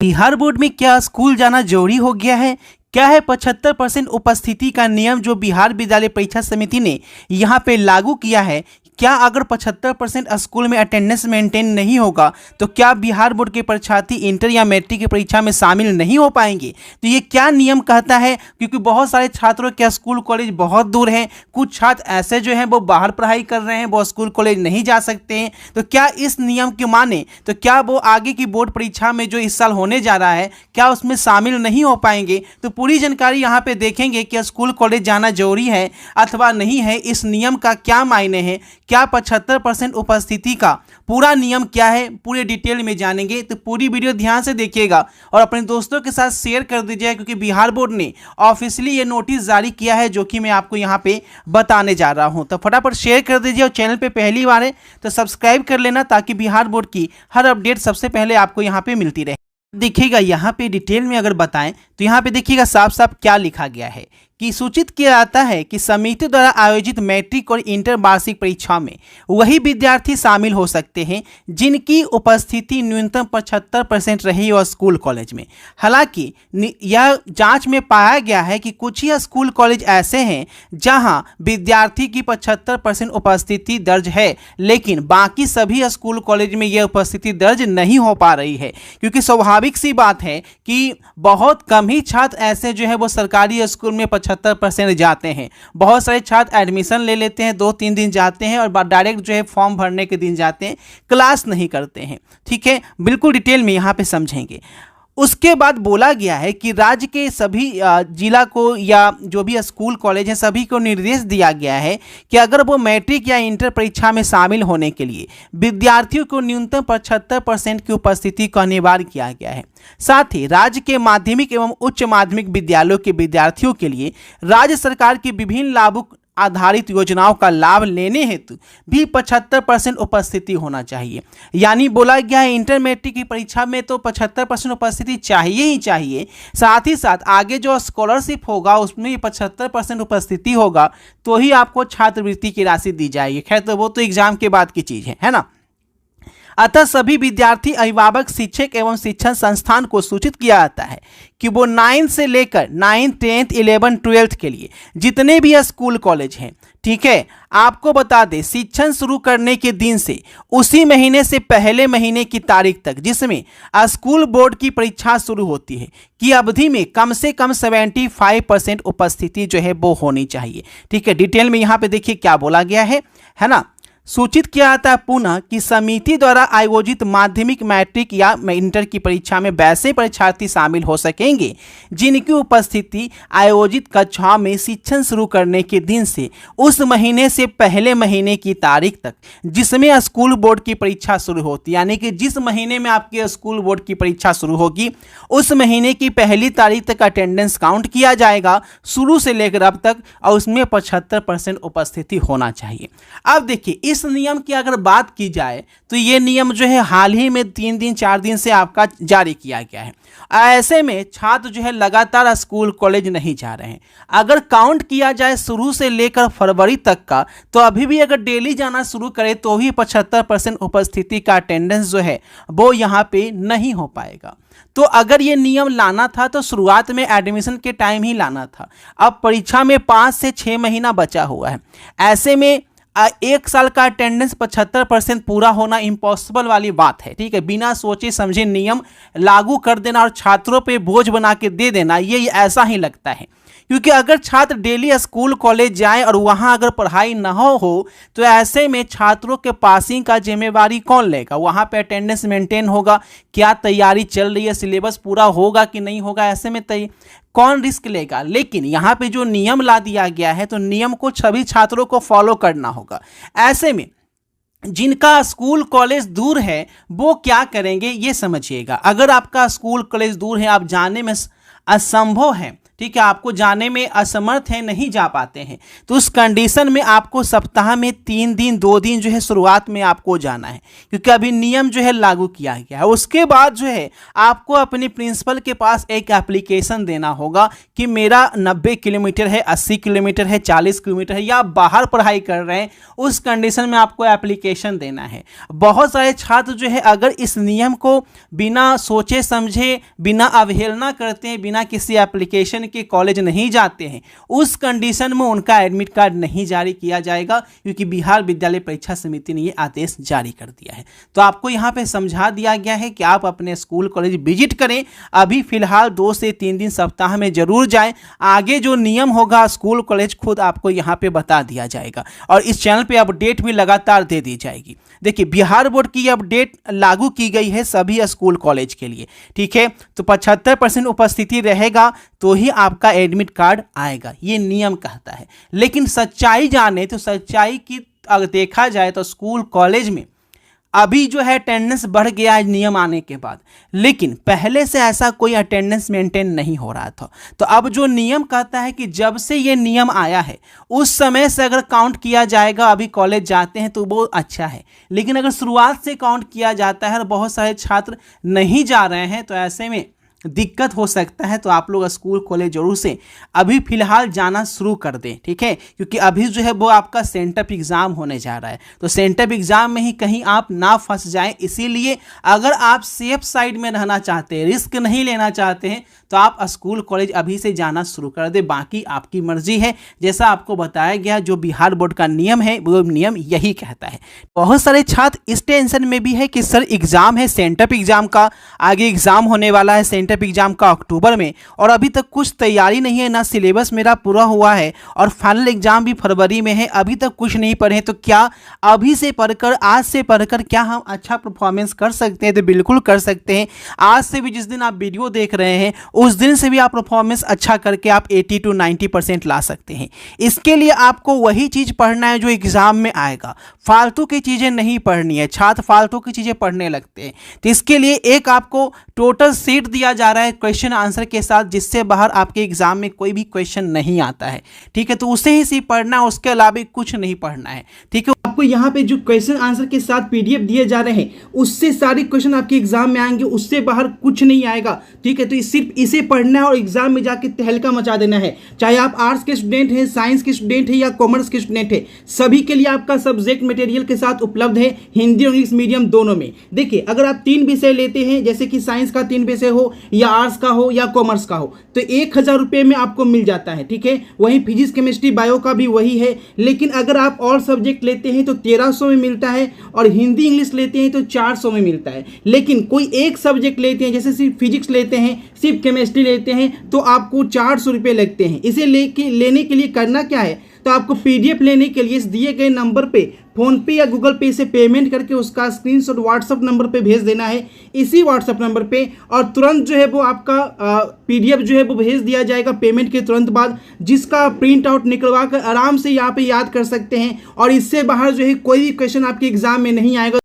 Bihar board में क्या school जाना जरूरी हो गया है? क्या है 75% उपस्थिति का नियम जो बिहार विद्यालय परीक्षा समिति ने यहाँ पे लागू किया है? क्या अगर 75% स्कूल में अटेंडेंस मेंटेन नहीं होगा तो क्या बिहार बोर्ड के परीक्षार्थी इंटर या मैट्रिक की परीक्षा में शामिल नहीं हो पाएंगे? तो ये क्या नियम कहता है? क्योंकि बहुत सारे छात्रों के स्कूल कॉलेज बहुत दूर हैं, कुछ छात्र ऐसे जो हैं वो बाहर पढ़ाई कर रहे हैं, वो स्कूल कॉलेज नहीं जा सकते हैं। तो क्या इस नियम के माने तो क्या वो आगे की बोर्ड परीक्षा में जो इस साल होने जा रहा है क्या उसमें शामिल नहीं हो पाएंगे? तो पूरी जानकारी यहाँ पे देखेंगे कि स्कूल कॉलेज जाना जरूरी है अथवा नहीं है, इस नियम का क्या मायने हैं, क्या 75% उपस्थिति का पूरा नियम क्या है, पूरे डिटेल में जानेंगे। तो पूरी वीडियो ध्यान से देखिएगा और अपने दोस्तों के साथ शेयर कर दीजिएगा, क्योंकि बिहार बोर्ड ने ऑफिशियली ये नोटिस जारी किया है जो कि मैं आपको यहाँ पे बताने जा रहा हूँ। तो फटाफट शेयर कर दीजिए और चैनल पे पहली बार है तो सब्सक्राइब कर लेना, ताकि बिहार बोर्ड की हर अपडेट सबसे पहले आपको यहाँ पे मिलती रहे। देखिएगा यहाँ पे डिटेल में अगर बताएं तो यहाँ पे देखिएगा साफ साफ क्या लिखा गया है कि सूचित किया जाता है कि समिति द्वारा आयोजित मैट्रिक और इंटर वार्षिक परीक्षा में वही विद्यार्थी शामिल हो सकते हैं जिनकी उपस्थिति न्यूनतम 75% रही हो स्कूल कॉलेज में। हालांकि यह जांच में पाया गया है कि कुछ ही स्कूल कॉलेज ऐसे हैं जहां विद्यार्थी की 75% उपस्थिति दर्ज है, लेकिन बाकी सभी स्कूल कॉलेज में यह उपस्थिति दर्ज नहीं हो पा रही है। क्योंकि स्वाभाविक सी बात है कि बहुत कम ही छात्र ऐसे जो है वो सरकारी स्कूल में 75% जाते हैं। बहुत सारे छात्र एडमिशन ले लेते हैं, 2-3 दिन जाते हैं और डायरेक्ट जो है फॉर्म भरने के दिन जाते हैं, क्लास नहीं करते हैं। ठीक है, बिल्कुल डिटेल में यहाँ पे समझेंगे। उसके बाद बोला गया है कि राज्य के सभी जिला को या जो भी स्कूल कॉलेज हैं सभी को निर्देश दिया गया है कि अगर वो मैट्रिक या इंटर परीक्षा में शामिल होने के लिए विद्यार्थियों को न्यूनतम 75% की उपस्थिति को अनिवार्य किया गया है। साथ ही राज्य के माध्यमिक एवं उच्च माध्यमिक विद्यालयों के विद्यार्थियों के लिए राज्य सरकार की विभिन्न लाभों आधारित योजनाओं का लाभ लेने हेतु भी 75% उपस्थिति होना चाहिए। यानी बोला गया है इंटर मैट्रिक की परीक्षा में तो 75% उपस्थिति चाहिए ही चाहिए, साथ ही साथ आगे जो स्कॉलरशिप होगा उसमें 75% उपस्थिति होगा तो ही आपको छात्रवृत्ति की राशि दी जाएगी। खैर तो वो तो एग्जाम के बाद की चीज़ है ना। अतः सभी विद्यार्थी, अभिभावक, शिक्षक एवं शिक्षण संस्थान को सूचित किया जाता है कि वो 9 से लेकर 9, 10, 11, 12 के लिए जितने भी स्कूल कॉलेज हैं, ठीक है, आपको बता दें शिक्षण शुरू करने के दिन से उसी महीने से पहले महीने की तारीख तक जिसमें स्कूल बोर्ड की परीक्षा शुरू होती है की अवधि में कम से कम 75% उपस्थिति जो है वो होनी चाहिए। ठीक है, डिटेल में यहाँ पे देखिए क्या बोला गया है ना। सूचित किया जाता है पुनः कि समिति द्वारा आयोजित माध्यमिक, मैट्रिक या इंटर की परीक्षा में वैसे परीक्षार्थी शामिल हो सकेंगे जिनकी उपस्थिति आयोजित कक्षाओं में शिक्षण शुरू करने के दिन से उस महीने से पहले महीने की तारीख तक जिसमें स्कूल बोर्ड की परीक्षा शुरू होती है। यानी कि जिस महीने में आपके स्कूल बोर्ड की परीक्षा शुरू होगी उस महीने की पहली तारीख तक अटेंडेंस काउंट किया जाएगा शुरू से लेकर अब तक, और उसमें 75% उपस्थिति होना चाहिए। अब देखिए इस नियम की अगर बात की जाए तो ये नियम जो है हाल ही में 3 दिन 4 दिन से आपका जारी किया गया है। ऐसे में छात्र जो है लगातार स्कूल कॉलेज नहीं जा रहे हैं। अगर काउंट किया जाए शुरू से लेकर फरवरी तक का तो अभी भी अगर डेली जाना शुरू करे तो भी 75% उपस्थिति का अटेंडेंस जो है वो यहाँ पे नहीं हो पाएगा। तो अगर ये नियम लाना था तो शुरुआत में एडमिशन के टाइम ही लाना था। अब परीक्षा में 5 से 6 महीना बचा हुआ है, ऐसे में 1 साल का अटेंडेंस 75% पूरा होना इम्पॉसिबल वाली बात है। ठीक है, बिना सोचे समझे नियम लागू कर देना और छात्रों पे बोझ बना के दे देना, ये ऐसा ही लगता है। क्योंकि अगर छात्र डेली स्कूल कॉलेज जाए और वहाँ अगर पढ़ाई ना हो तो ऐसे में छात्रों के पासिंग का जिम्मेवारी कौन लेगा? वहाँ पे अटेंडेंस मेंटेन होगा, क्या तैयारी चल रही है, सिलेबस पूरा होगा कि नहीं होगा, ऐसे में कौन रिस्क लेगा? लेकिन यहाँ पे जो नियम ला दिया गया है तो नियम को सभी छात्रों को फॉलो करना होगा। ऐसे में जिनका स्कूल कॉलेज दूर है वो क्या करेंगे ये समझिएगा। अगर आपका स्कूल कॉलेज दूर है, आप जाने में असंभव है, ठीक है, आपको जाने में असमर्थ है, नहीं जा पाते हैं, तो उस कंडीशन में आपको सप्ताह में 3 दिन 2 दिन जो है शुरुआत में आपको जाना है, क्योंकि अभी नियम जो है लागू किया गया है। उसके बाद जो है आपको अपने प्रिंसिपल के पास एक एप्लीकेशन देना होगा कि मेरा 90 किलोमीटर है, 80 किलोमीटर है, 40 किलोमीटर है, या आप बाहर पढ़ाई कर रहे हैं, उस कंडीशन में आपको एप्लीकेशन देना है। बहुत सारे छात्र जो है अगर इस नियम को बिना सोचे समझे, बिना अवहेलना करते हैं, बिना किसी एप्लीकेशन के कॉलेज नहीं जाते हैं, उस कंडीशन में उनका एडमिट कार्ड नहीं जारी किया जाएगा, क्योंकि बिहार विद्यालय परीक्षा समिति ने ये आदेश जारी कर दिया है। तो आपको यहाँ पे समझा दिया गया है कि आप अपने स्कूल कॉलेज विजिट करें। अभी फिलहाल 2 से 3 दिन सप्ताह में जरूर जाएं। आगे जो नियम होगा स्कूल कॉलेज खुद आपको यहाँ पे बता दिया जाएगा, और इस चैनल पे अपडेट भी लगातार दे दी जाएगी। देखिए, बिहार बोर्ड की अपडेट लागू की गई है सभी स्कूल कॉलेज के लिए, ठीक है। तो 75% उपस्थिति रहेगा तो ही आपका एडमिट कार्ड आएगा, ये नियम कहता है। लेकिन सच्चाई जाने तो सच्चाई की अगर देखा जाए तो स्कूल कॉलेज में अभी जो है अटेंडेंस बढ़ गया है नियम आने के बाद, लेकिन पहले से ऐसा कोई अटेंडेंस मेंटेन नहीं हो रहा था। तो अब जो नियम कहता है कि जब से ये नियम आया है उस समय से अगर काउंट किया जाएगा, अभी कॉलेज जाते हैं तो वो अच्छा है, लेकिन अगर शुरुआत से काउंट किया जाता है और बहुत सारे छात्र नहीं जा रहे हैं तो ऐसे में दिक्कत हो सकता है। तो आप लोग स्कूल कॉलेज जरूर से अभी फिलहाल जाना शुरू कर दें, ठीक है, क्योंकि अभी जो है वो आपका सेंटअप एग्ज़ाम होने जा रहा है। तो सेंटअप एग्ज़ाम में ही कहीं आप ना फंस जाएं, इसीलिए अगर आप सेफ साइड में रहना चाहते हैं, रिस्क नहीं लेना चाहते हैं, तो आप स्कूल कॉलेज अभी से जाना शुरू कर दें। बाकी आपकी मर्जी है, जैसा आपको बताया गया जो बिहार बोर्ड का नियम है वो नियम यही कहता है। बहुत सारे छात्र इस टेंशन में भी है कि सर एग्ज़ाम है, सेंटअप एग्ज़ाम का आगे एग्ज़ाम होने वाला है, सेंटअप एग्ज़ाम का अक्टूबर में, और अभी तक कुछ तैयारी नहीं है, ना सिलेबस मेरा पूरा हुआ है और फाइनल एग्ज़ाम भी फरवरी में है, अभी तक कुछ नहीं पढ़े, तो क्या अभी से पढ़कर, आज से पढ़कर क्या हम अच्छा परफॉर्मेंस कर सकते हैं? तो बिल्कुल कर सकते हैं। आज से भी जिस दिन आप वीडियो देख रहे हैं उस दिन से भी आप परफॉर्मेंस अच्छा करके आप 80 to 90% ला सकते हैं। इसके लिए आपको वही चीज़ पढ़ना है जो एग्ज़ाम में आएगा, फालतू की चीज़ें नहीं पढ़नी है। छात्र फालतू की चीज़ें पढ़ने लगते हैं, तो इसके लिए एक आपको टोटल सेट दिया जा रहा है क्वेश्चन आंसर के साथ, जिससे बाहर आपके एग्जाम में कोई भी क्वेश्चन नहीं आता है, ठीक है। तो उसे ही सिर्फ पढ़ना है, उसके अलावा कुछ नहीं पढ़ना है, ठीक है। आपको यहाँ पे जो क्वेश्चन आंसर के साथ PDF दिए जा रहे हैं उससे सारे क्वेश्चन आपके एग्जाम में आएंगे, उससे बाहर कुछ नहीं आएगा, ठीक है। तो सिर्फ इसे पढ़ना है और एग्जाम में जाके तहलका मचा देना है। चाहे आप आर्ट्स के स्टूडेंट हैं, साइंस के स्टूडेंट हैं या कॉमर्स के स्टूडेंट हैं, सभी के लिए आपका सब्जेक्ट मटेरियल के साथ उपलब्ध है, हिंदी और इंग्लिश मीडियम दोनों में। देखिए, अगर आप 3 विषय लेते हैं, जैसे कि साइंस का 3 विषय हो या आर्ट्स का हो या कॉमर्स का हो, तो 1000 रुपये में आपको मिल जाता है, ठीक है। वहीं फिजिक्स केमिस्ट्री बायो का भी वही है। लेकिन अगर आप और सब्जेक्ट लेते हैं तो 1300 में मिलता है, और हिंदी इंग्लिश लेते हैं तो 400 में मिलता है। लेकिन कोई एक सब्जेक्ट लेते हैं, जैसे सिर्फ फिजिक्स लेते हैं, सिर्फ केमिस्ट्री लेते हैं, तो आपको 400 रुपये लगते हैं। इसे लेने के लिए करना क्या है, तो आपको PDF लेने के लिए इस दिए गए नंबर पे फ़ोनपे या गूगल पे से पेमेंट करके उसका स्क्रीनशॉट व्हाट्सअप नंबर पे भेज देना है, इसी व्हाट्सअप नंबर पे, और तुरंत जो है वो आपका PDF जो है वो भेज दिया जाएगा पेमेंट के तुरंत बाद, जिसका प्रिंट आउट निकलवा कर आराम से यहाँ पे याद कर सकते हैं। और इससे बाहर जो है कोई भी क्वेश्चन आपके एग्जाम में नहीं आएगा।